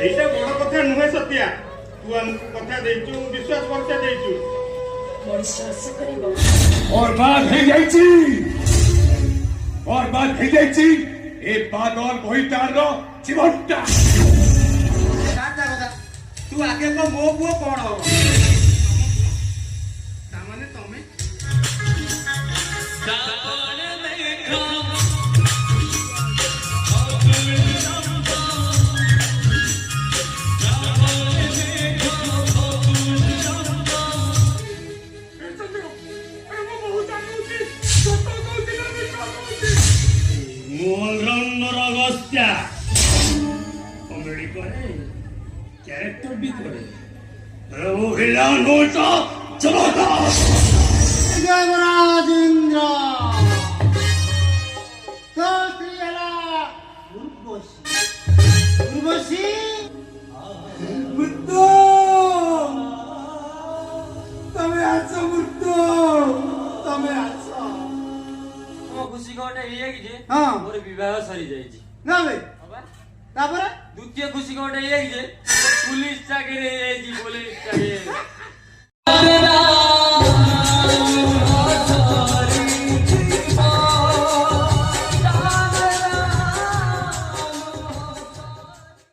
এইটা বড় কথা নুহে সত্যা তু আমକୁ কথা ଦେଇଛୁ ବିଶ୍ୱାସ ବର୍ଷା ଦେଇଛୁ और बात है जाइची ए बात और कोई तारो चिमटा तू आगे को मो पुओ कौन हो तामाने तमे कॉमेडी करे कैरेक्टर भी करे वो विलन होता जबरदस्त जयराज इंद्र तो श्रीला उर्वशी मुद्दो तमे आछो मुद्दो तमे आछो ओ खुशी कोटे ये कि जे हां मोर विवाह सरी जाई छी ना बे तापर द्वितीय खुशी कोटे ये कि जे पुलिस चाकरी जाई छी पुलिस चाकरी